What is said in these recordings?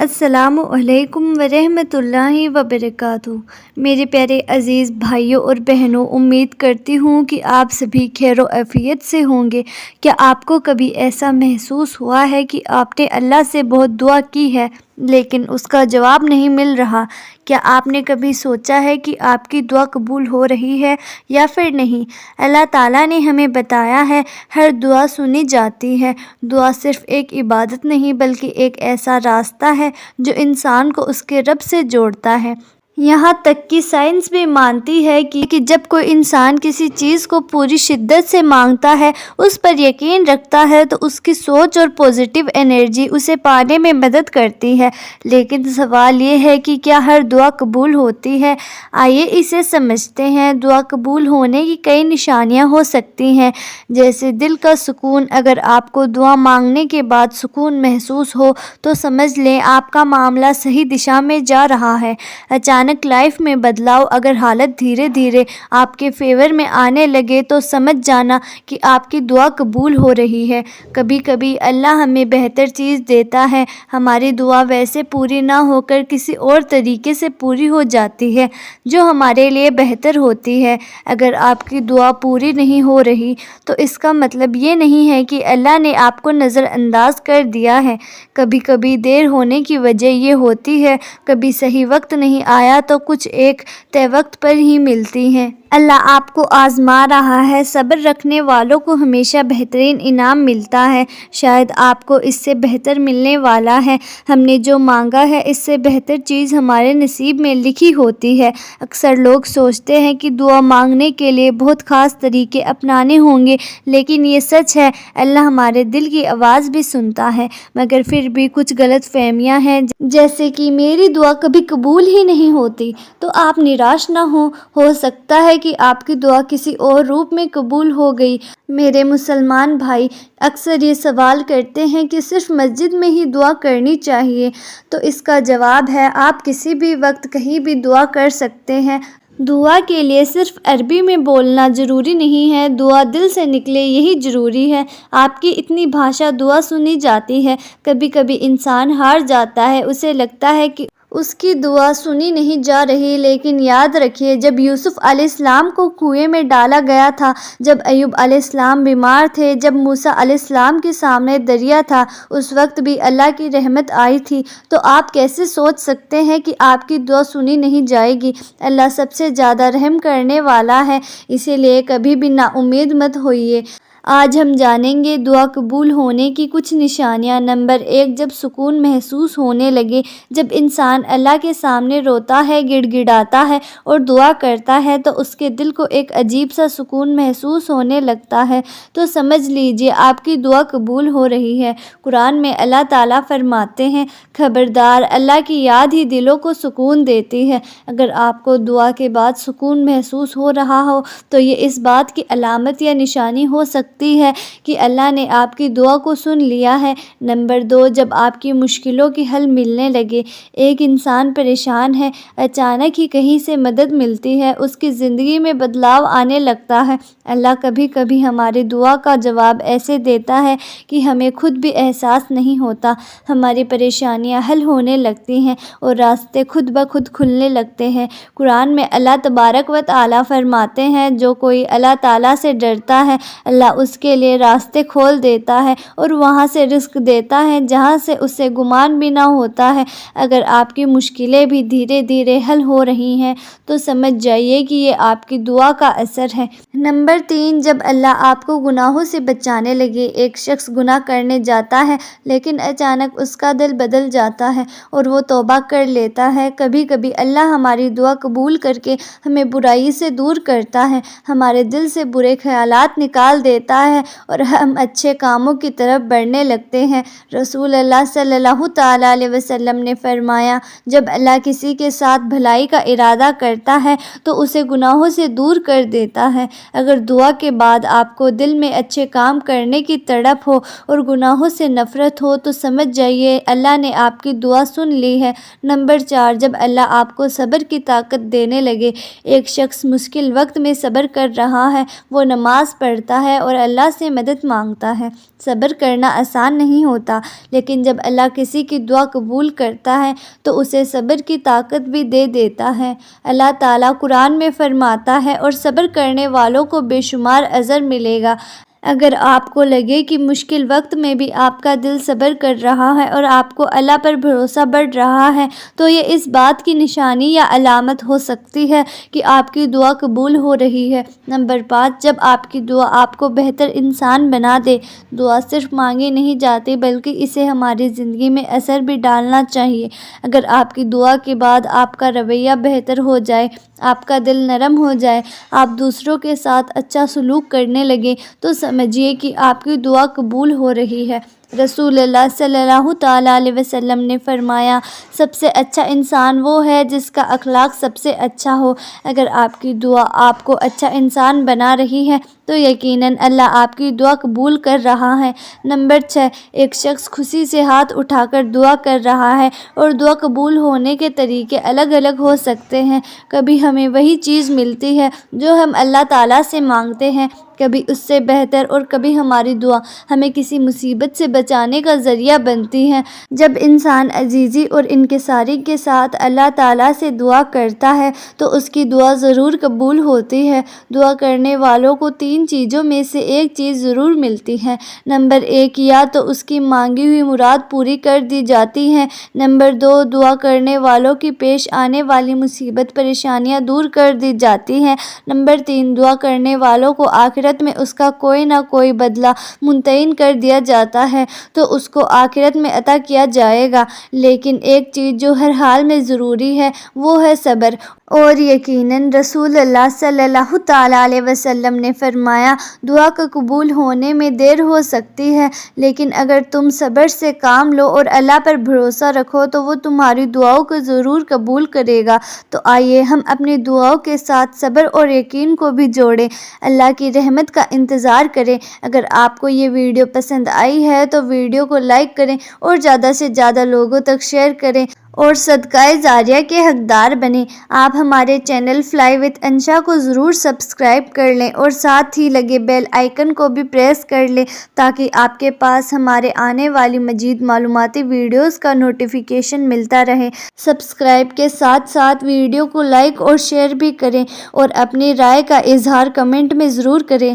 السلام علیکم ورحمۃ اللہ وبرکاتہ۔ میرے پیارے عزیز بھائیوں اور بہنوں، امید کرتی ہوں کہ آپ سبھی خیر و عافیت سے ہوں گے۔ کیا آپ کو کبھی ایسا محسوس ہوا ہے کہ آپ نے اللہ سے بہت دعا کی ہے لیکن اس کا جواب نہیں مل رہا؟ کیا آپ نے کبھی سوچا ہے کہ آپ کی دعا قبول ہو رہی ہے یا پھر نہیں؟ اللہ تعالیٰ نے ہمیں بتایا ہے ہر دعا سنی جاتی ہے۔ دعا صرف ایک عبادت نہیں بلکہ ایک ایسا راستہ ہے جو انسان کو اس کے رب سے جوڑتا ہے۔ یہاں تک کہ سائنس بھی مانتی ہے کہ جب کوئی انسان کسی چیز کو پوری شدت سے مانگتا ہے، اس پر یقین رکھتا ہے تو اس کی سوچ اور پازیٹیو انرجی اسے پانے میں مدد کرتی ہے۔ لیکن سوال یہ ہے کہ کیا ہر دعا قبول ہوتی ہے؟ آئیے اسے سمجھتے ہیں۔ دعا قبول ہونے کی کئی نشانیاں ہو سکتی ہیں، جیسے دل کا سکون۔ اگر آپ کو دعا مانگنے کے بعد سکون محسوس ہو تو سمجھ لیں آپ کا معاملہ صحیح دشا میں جا رہا ہے۔ اچانک لائف میں بدلاؤ۔ اگر حالت دھیرے دھیرے آپ کے فیور میں آنے لگے تو سمجھ جانا کہ آپ کی دعا قبول ہو رہی ہے۔ کبھی کبھی اللہ ہمیں بہتر چیز دیتا ہے۔ ہماری دعا ویسے پوری نہ ہو کر کسی اور طریقے سے پوری ہو جاتی ہے جو ہمارے لیے بہتر ہوتی ہے۔ اگر آپ کی دعا پوری نہیں ہو رہی تو اس کا مطلب یہ نہیں ہے کہ اللہ نے آپ کو نظر انداز کر دیا ہے۔ کبھی کبھی دیر ہونے کی وجہ یہ ہوتی ہے، کبھی صحیح وقت نہیں آیا تو کچھ ایک طے وقت پر ہی ملتی ہیں۔ اللہ آپ کو آزما رہا ہے۔ صبر رکھنے والوں کو ہمیشہ بہترین انعام ملتا ہے۔ شاید آپ کو اس سے بہتر ملنے والا ہے۔ ہم نے جو مانگا ہے اس سے بہتر چیز ہمارے نصیب میں لکھی ہوتی ہے۔ اکثر لوگ سوچتے ہیں کہ دعا مانگنے کے لیے بہت خاص طریقے اپنانے ہوں گے، لیکن یہ سچ ہے اللہ ہمارے دل کی آواز بھی سنتا ہے، مگر پھر بھی کچھ غلط فہمیاں ہیں، جیسے کہ میری دعا کبھی قبول ہی نہیں ہوتی۔ تو آپ نراش نہ ہو سکتا ہے کہ آپ کی دعا کسی اور روپ میں قبول ہو گئی۔ میرے مسلمان بھائی اکثر یہ سوال کرتے ہیں کہ صرف مسجد میں ہی دعا کرنی چاہیے، تو اس کا جواب ہے آپ کسی بھی وقت کہیں بھی دعا کر سکتے ہیں۔ دعا کے لیے صرف عربی میں بولنا ضروری نہیں ہے، دعا دل سے نکلے یہی ضروری ہے۔ آپ کی اتنی بھاشا دعا سنی جاتی ہے۔ کبھی کبھی انسان ہار جاتا ہے، اسے لگتا ہے کہ اس کی دعا سنی نہیں جا رہی، لیکن یاد رکھیے جب یوسف علیہ السلام کو کنویں میں ڈالا گیا تھا، جب ایوب علیہ السلام بیمار تھے، جب موسیٰ علیہ السلام کے سامنے دریا تھا، اس وقت بھی اللہ کی رحمت آئی تھی۔ تو آپ کیسے سوچ سکتے ہیں کہ آپ کی دعا سنی نہیں جائے گی؟ اللہ سب سے زیادہ رحم کرنے والا ہے، اسی لیے کبھی بھی نا امید مت ہوئیے۔ آج ہم جانیں گے دعا قبول ہونے کی کچھ نشانیاں۔ نمبر 1، جب سکون محسوس ہونے لگے۔ جب انسان اللہ کے سامنے روتا ہے، گڑ گڑاتا ہے اور دعا کرتا ہے تو اس کے دل کو ایک عجیب سا سکون محسوس ہونے لگتا ہے، تو سمجھ لیجیے آپ کی دعا قبول ہو رہی ہے۔ قرآن میں اللہ تعالیٰ فرماتے ہیں، خبردار اللہ کی یاد ہی دلوں کو سکون دیتی ہے۔ اگر آپ کو دعا کے بعد سکون محسوس ہو رہا ہو تو یہ اس بات کی علامت یا نشانی ہو سکتی ہے کہ اللہ نے آپ کی دعا کو سن لیا ہے۔ نمبر 2، جب آپ کی مشکلوں کی حل ملنے لگے۔ ایک انسان پریشان ہے، اچانک ہی کہیں سے مدد ملتی ہے، اس کی زندگی میں بدلاؤ آنے لگتا ہے۔ اللہ کبھی کبھی ہماری دعا کا جواب ایسے دیتا ہے کہ ہمیں خود بھی احساس نہیں ہوتا۔ ہماری پریشانیاں حل ہونے لگتی ہیں اور راستے خود بخود کھلنے لگتے ہیں۔ قرآن میں اللہ تبارک و تعالیٰ فرماتے ہیں، جو کوئی اللہ تعالیٰ سے ڈرتا ہے، اللہ اس کے لیے راستے کھول دیتا ہے اور وہاں سے رزق دیتا ہے جہاں سے اسے گمان بھی نہ ہوتا ہے۔ اگر آپ کی مشکلیں بھی دھیرے دھیرے حل ہو رہی ہیں تو سمجھ جائیے کہ یہ آپ کی دعا کا اثر ہے۔ نمبر 3، جب اللہ آپ کو گناہوں سے بچانے لگے۔ ایک شخص گناہ کرنے جاتا ہے لیکن اچانک اس کا دل بدل جاتا ہے اور وہ توبہ کر لیتا ہے۔ کبھی کبھی اللہ ہماری دعا قبول کر کے ہمیں برائی سے دور کرتا ہے، ہمارے دل سے برے خیالات نکال دیتا ہے اور ہم اچھے کاموں کی طرف بڑھنے لگتے ہیں۔ رسول اللہ صلی اللہ تعالیٰ علیہ وسلم نے فرمایا، جب اللہ کسی کے ساتھ بھلائی کا ارادہ کرتا ہے تو اسے گناہوں سے دور کر دیتا ہے۔ اگر دعا کے بعد آپ کو دل میں اچھے کام کرنے کی تڑپ ہو اور گناہوں سے نفرت ہو تو سمجھ جائیے اللہ نے آپ کی دعا سن لی ہے۔ نمبر 4، جب اللہ آپ کو صبر کی طاقت دینے لگے۔ ایک شخص مشکل وقت میں صبر کر رہا ہے، وہ نماز پڑھتا ہے اور اللہ سے مدد مانگتا ہے۔ صبر کرنا آسان نہیں ہوتا، لیکن جب اللہ کسی کی دعا قبول کرتا ہے تو اسے صبر کی طاقت بھی دے دیتا ہے۔ اللہ تعالیٰ قرآن میں فرماتا ہے، اور صبر کرنے والوں کو بے شمار اجر ملے گا۔ اگر آپ کو لگے کہ مشکل وقت میں بھی آپ کا دل صبر کر رہا ہے اور آپ کو اللہ پر بھروسہ بڑھ رہا ہے، تو یہ اس بات کی نشانی یا علامت ہو سکتی ہے کہ آپ کی دعا قبول ہو رہی ہے۔ نمبر 5، جب آپ کی دعا آپ کو بہتر انسان بنا دے۔ دعا صرف مانگی نہیں جاتی، بلکہ اسے ہماری زندگی میں اثر بھی ڈالنا چاہیے۔ اگر آپ کی دعا کے بعد آپ کا رویہ بہتر ہو جائے، آپ کا دل نرم ہو جائے، آپ دوسروں کے ساتھ اچھا سلوک کرنے لگیں، تو سمجھیے کہ آپ کی دعا قبول ہو رہی ہے۔ رسول اللہ صلی اللہ تعالیٰ علیہ وسلم نے فرمایا، سب سے اچھا انسان وہ ہے جس کا اخلاق سب سے اچھا ہو۔ اگر آپ کی دعا آپ کو اچھا انسان بنا رہی ہے تو یقیناً اللہ آپ کی دعا قبول کر رہا ہے۔ نمبر 6، ایک شخص خوشی سے ہاتھ اٹھا کر دعا کر رہا ہے، اور دعا قبول ہونے کے طریقے الگ الگ ہو سکتے ہیں۔ کبھی ہمیں وہی چیز ملتی ہے جو ہم اللہ تعالیٰ سے مانگتے ہیں، کبھی اس سے بہتر، اور کبھی ہماری دعا ہمیں کسی مصیبت سے بچانے کا ذریعہ بنتی ہے۔ جب انسان عاجزی اور انکساری کے ساتھ اللہ تعالیٰ سے دعا کرتا ہے تو اس کی دعا ضرور قبول ہوتی ہے۔ دعا کرنے والوں کو 3 چیزوں میں سے ایک چیز ضرور ملتی ہے۔ نمبر 1، یا تو اس کی مانگی ہوئی مراد پوری کر دی جاتی ہے۔ نمبر 2، دعا کرنے والوں کی پیش آنے والی مصیبت پریشانیاں دور کر دی جاتی ہیں۔ نمبر 3، دعا کرنے والوں کو آخرت میں اس کا کوئی نہ کوئی بدلہ متعین کر دیا جاتا ہے، تو اس کو آخرت میں عطا کیا جائے گا۔ لیکن ایک چیز جو ہر حال میں ضروری ہے وہ ہے صبر، اور یقیناً رسول اللہ صلی اللہ تعالیٰ علیہ وسلم نے فرمایا، دعا کا قبول ہونے میں دیر ہو سکتی ہے، لیکن اگر تم صبر سے کام لو اور اللہ پر بھروسہ رکھو تو وہ تمہاری دعاؤں کو ضرور قبول کرے گا۔ تو آئیے ہم اپنی دعاؤں کے ساتھ صبر اور یقین کو بھی جوڑیں، اللہ کی رحمت کا انتظار کریں۔ اگر آپ کو یہ ویڈیو پسند آئی ہے تو ویڈیو کو لائک کریں اور زیادہ سے زیادہ لوگوں تک شیئر کریں، اور صدقہ جاریہ کے حقدار بنیں۔ آپ ہمارے چینل فلائی وتھ انشا کو ضرور سبسکرائب کر لیں، اور ساتھ ہی لگے بیل آئیکن کو بھی پریس کر لیں تاکہ آپ کے پاس ہمارے آنے والی مزید معلوماتی ویڈیوز کا نوٹیفیکیشن ملتا رہے۔ سبسکرائب کے ساتھ ساتھ ویڈیو کو لائک اور شیئر بھی کریں، اور اپنی رائے کا اظہار کمنٹ میں ضرور کریں۔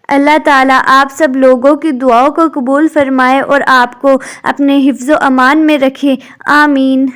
اللہ تعالیٰ آپ سب لوگوں کی دعاؤں کو قبول فرمائے اور آپ کو اپنے حفظ و امان میں رکھے، آمین۔